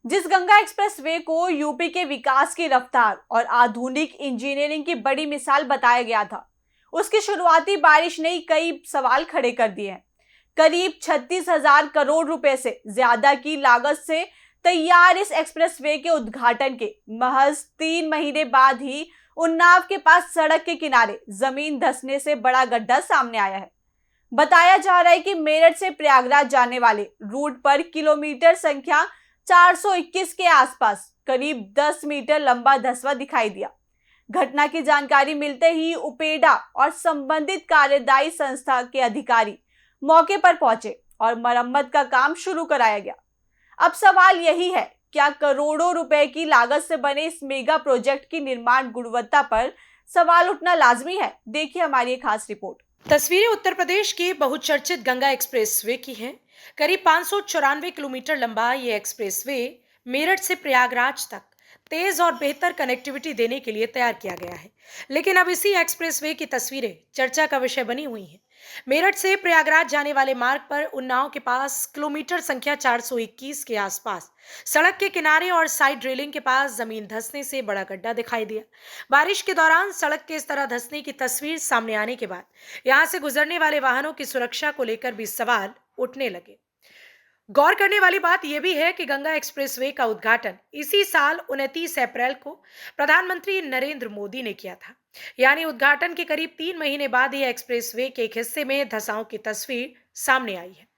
जिस Ganga express way को UP के विकास की रफ्तार और आधुनिक इंजीनियरिंग की बड़ी मिसाल बताया गया था, उसकी शुरुआती बारिश ने कई सवाल खड़े कर दिए हैं। करीब 36,000 करोड़ रुपए से ज्यादा की लागत से तैयार इस एक्सप्रेस वे के उद्घाटन के महज 3 महीने बाद ही उन्नाव के पास सड़क के किनारे जमीन धंसने से बड़ा गड्ढा सामने आया है। बताया जा रहा है कि मेरठ से प्रयागराज जाने वाले रूट पर किलोमीटर संख्या 421 के आसपास करीब 10 मीटर लंबा धंसवा दिखाई दिया। घटना की जानकारी मिलते ही उपेडा और संबंधित कार्यदायी संस्था के अधिकारी मौके पर पहुंचे और मरम्मत का काम शुरू कराया गया। अब सवाल यही है, क्या करोड़ों रुपए की लागत से बने इस मेगा प्रोजेक्ट की निर्माण गुणवत्ता पर सवाल उठना लाजमी है। देखिए हमारी एक खास रिपोर्ट। तस्वीरें उत्तर प्रदेश के बहुचर्चित गंगा एक्सप्रेसवे की हैं। करीब 594 किलोमीटर लंबा ये एक्सप्रेसवे मेरठ से प्रयागराज तक तेज और बेहतर कनेक्टिविटी देने के लिए तैयार किया गया है। लेकिन अब इसी एक्सप्रेसवे की तस्वीरें चर्चा का विषय बनी हुई हैं। मेरठ से प्रयागराज जाने वाले मार्ग पर उन्नाव के पास किलोमीटर संख्या 421 के आसपास सड़क के किनारे और साइड रेलिंग के पास जमीन धंसने से बड़ा गड्ढा दिखाई दिया। बारिश के दौरान सड़क के इस तरह धंसने की तस्वीर सामने आने के बाद यहां से गुजरने वाले वाहनों की सुरक्षा को लेकर भी सवाल उठने लगे। गौर करने वाली बात यह भी है कि गंगा एक्सप्रेसवे का उद्घाटन इसी साल 29 अप्रैल को प्रधानमंत्री नरेंद्र मोदी ने किया था। यानी उद्घाटन के करीब 3 महीने बाद यह एक्सप्रेसवे के एक हिस्से में धंसाव की तस्वीर सामने आई है।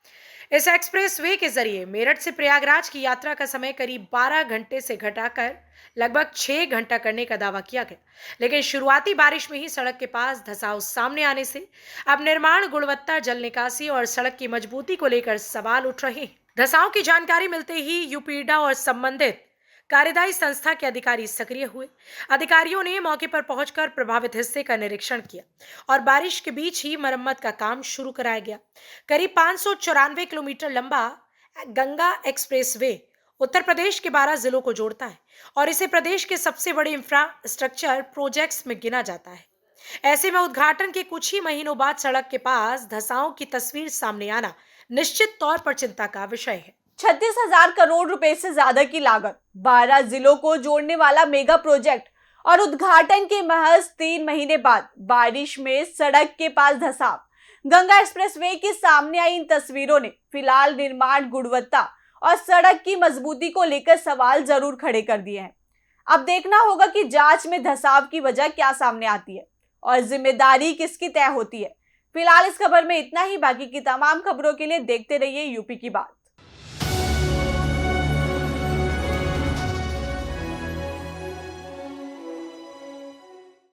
इस एक्सप्रेसवे के जरिए मेरठ से प्रयागराज की यात्रा का समय करीब 12 घंटे से घटाकर लगभग 6 घंटा करने का दावा किया गया। लेकिन शुरुआती बारिश में ही सड़क के पास धंसाव सामने आने से अब निर्माण गुणवत्ता, जल निकासी और सड़क की मजबूती को लेकर सवाल उठ रहे हैं। धंसाव की जानकारी मिलते ही यूपीडा और संबंधित कार्यदायी संस्था के अधिकारी सक्रिय हुए। अधिकारियों ने मौके पर पहुंचकर प्रभावित हिस्से का निरीक्षण किया और बारिश के बीच ही मरम्मत का काम शुरू कराया गया। करीब 594 किलोमीटर लंबा गंगा एक्सप्रेसवे उत्तर प्रदेश के 12 जिलों को जोड़ता है और इसे प्रदेश के सबसे बड़े इंफ्रास्ट्रक्चर प्रोजेक्ट्स में गिना जाता है। ऐसे में उद्घाटन के कुछ ही महीनों बाद सड़क के पास धंसाव की तस्वीर सामने आना निश्चित तौर पर चिंता का विषय है। 36,000 करोड़ रुपए से ज्यादा की लागत, 12 जिलों को जोड़ने वाला मेगा प्रोजेक्ट और उद्घाटन के महज 3 महीने बाद बारिश में सड़क के पास धंसाव। गंगा एक्सप्रेसवे के सामने आई इन तस्वीरों ने फिलहाल निर्माण गुणवत्ता और सड़क की मजबूती को लेकर सवाल जरूर खड़े कर दिए हैं। अब देखना होगा कि जांच में धंसाव की वजह क्या सामने आती है और जिम्मेदारी किसकी तय होती है। फिलहाल इस खबर में इतना ही। बाकी की तमाम खबरों के लिए देखते रहिए यूपी की बात।